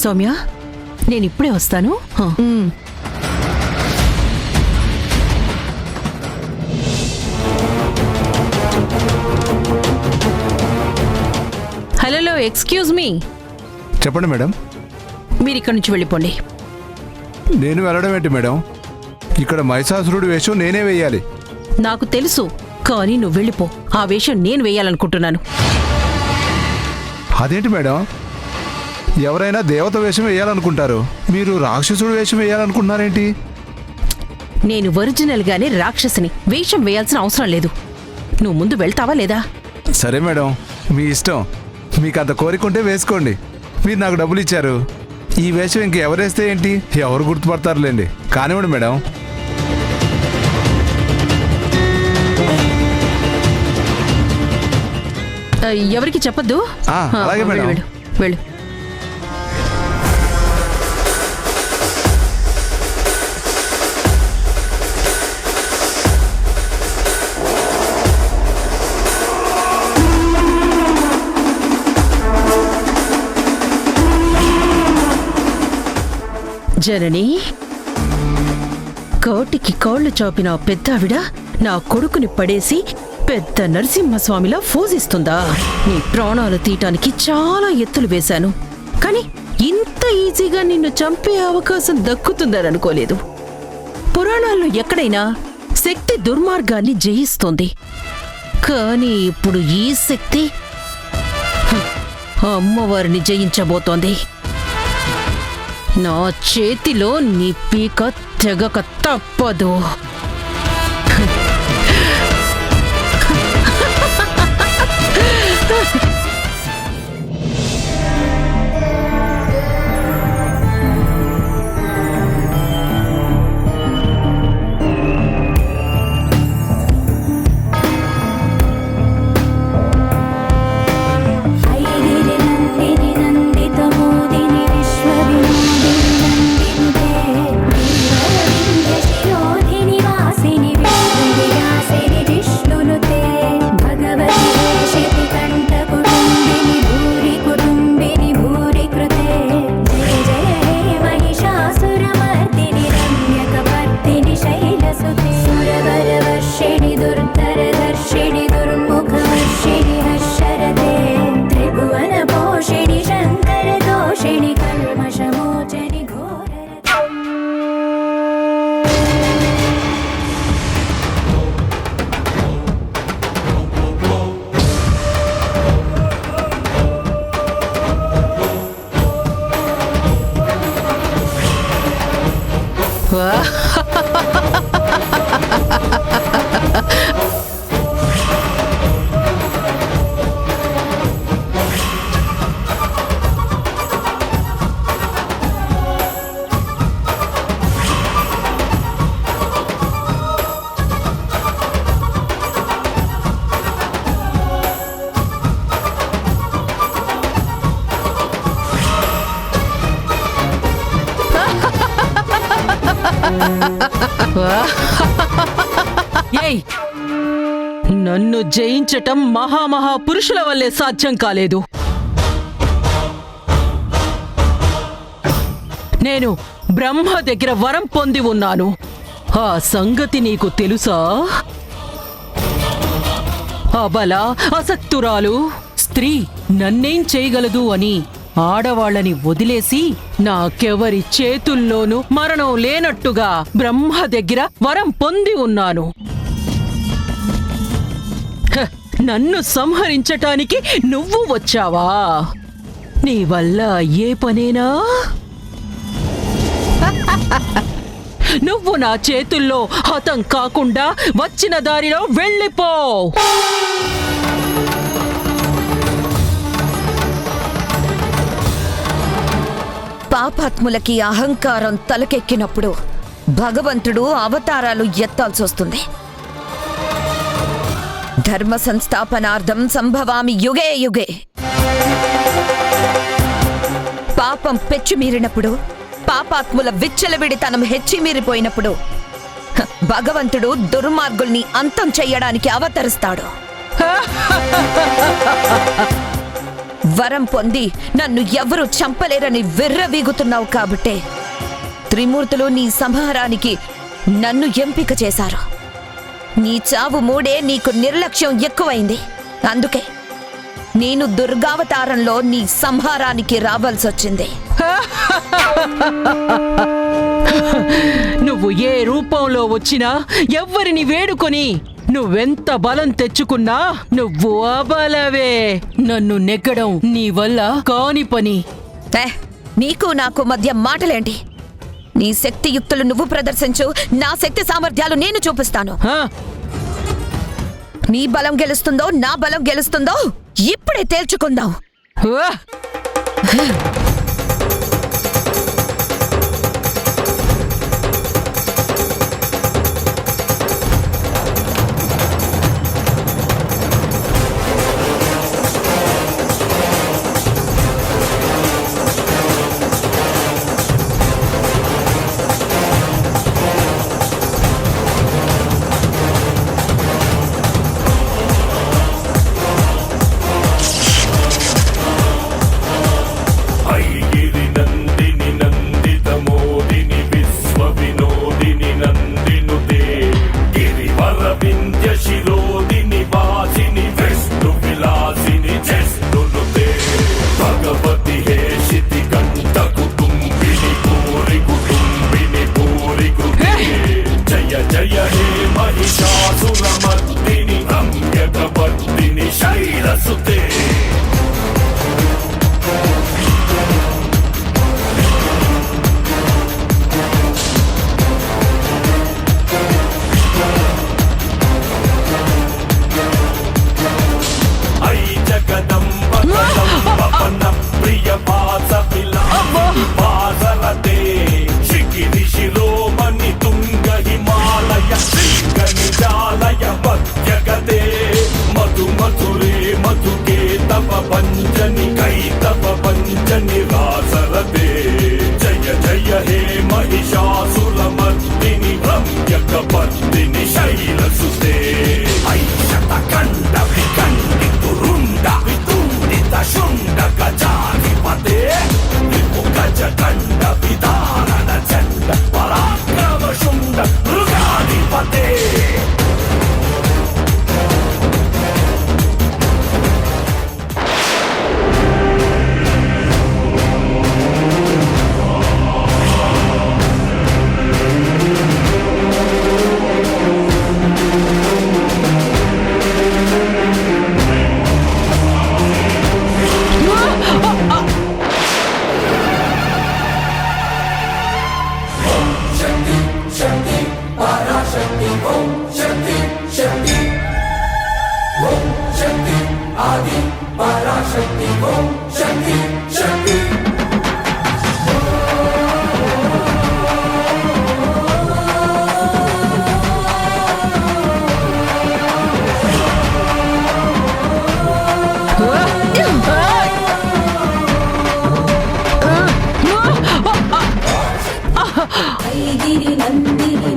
సౌమ్య, నేనిప్పుడే వస్తాను. Hello, excuse me. చెప్పండి madam. మీరు ఇక్కడి నుంచి వెళ్ళిపోండి. నేను వెళ్ళడం ఏంటి మేడం? ఇక్కడ మహిషాసురుడి వేషం నేనే వేయాలి. నాకు తెలుసు, కానీ నువ్వు వెళ్ళిపో. ఆ వేషం నేను వేయాలనుకుంటున్నాను. అదేంటి మేడం, ఎవరైనా దేవత వేషం వేయాలనుకుంటారు, మీరు రాక్షసుడు వేషం వేయాలనుకుంటున్నారేంటి? నేను ఒరిజినల్ గానే రాక్షసిని, వేషం వేయాల్సిన అవసరం లేదు. నువ్వు ముందు వెళ్తావా లేదా? సరే మేడం, మీ ఇష్టం. మీకు అంత కోరికుంటే వేసుకోండి. మీరు నాకు డబ్బులు ఇచ్చారు, ఈ వేషం ఇంకెవరేస్తే ఏంటి, ఎవరు గుర్తుపడతారులేండి. కానివ్వండి మేడం. ఎవరికి చెప్పద్దు. అలాగే మేడం. వెళ్ళు, వెళ్ళు. జనని, కోటికి కోళ్లు చాపిన పెద్దావిడ నా కొడుకుని పడేసి పెద్ద నరసింహస్వామిలా పూజిస్తుందా? నీ ప్రాణాలు తీయటానికి చాలా ఎత్తులు వేశాను, కానీ ఇంత ఈజీగా నిన్ను చంపే అవకాశం దక్కుతుందని అనుకోలేదు. పురాణాల్లో ఎక్కడైనా శక్తి దుర్మార్గాన్ని జయిస్తుంది, కానీ ఇప్పుడు ఈ శక్తి అమ్మవారిని జయించబోతోంది. నా చేతిలో నీ పీక తెగక తప్పదు. ఏయ్, నన్ను జయించటం మహాపురుషుల వల్లే సాధ్యం కాలేదు. నేను బ్రహ్మ దగ్గర వరం పొంది ఉన్నాను. ఆ సంగతి నీకు తెలుసా? అబల, అసక్తురాలు స్త్రీ నన్నేం చేయగలదు అని ఆడవాళ్లని వదిలేసి నాకెవరి చేతుల్లోనూ మరణం లేనట్టుగా బ్రహ్మ దగ్గర వరం పొంది ఉన్నాను. నన్ను సంహరించటానికి నువ్వు వచ్చావా? నీ వల్ల ఏ పనేనా? నువ్వు నా చేతుల్లో హతం కాకుండా వచ్చిన దారిలో వెళ్ళిపో. పాపాత్ములకి అహంకారం తలకెక్కినప్పుడు భగవంతుడు అవతారాలు ఎత్తాల్సొస్తుంది. ధర్మ సంస్థాపనార్థం సంభవామి యుగే యుగే. పాపం పెచ్చుమీరినప్పుడు, పాపాత్ముల విచ్చలవిడితనం హెచ్చిమీరిపోయినప్పుడు భగవంతుడు దుర్మార్గుల్ని అంతం చెయ్యడానికి అవతరిస్తాడు. వరం పొంది నన్ను ఎవరు చంపలేరని విర్రవీగుతున్నావు కాబట్టే త్రిమూర్తులు నీ సంహారానికి నన్ను ఎంపిక చేశారు. నీ చావు మూడే నీకు నిర్లక్ష్యం ఎక్కువైంది. అందుకే నేను దుర్గావతారంలో నీ సంహారానికి రావాల్సొచ్చింది. నువ్వు ఏ రూపంలో వచ్చినా ఎవ్వరిని వేడుకొని నువ్వెంత బలం తెచ్చుకున్నా నువ్వు అబలవే. నన్ను నెగ్గడం నీ వల్ల కాని పని. నీకు నాకు మధ్య మాటలేంటి? నీ శక్తియుక్తులు నువ్వు ప్రదర్శించు, నా శక్తి సామర్థ్యాలు నేను చూపిస్తాను. నీ బలం గెలుస్తుందో నా బలం గెలుస్తుందో ఇప్పుడే తేల్చుకుందాం. गिरि नन्दिनि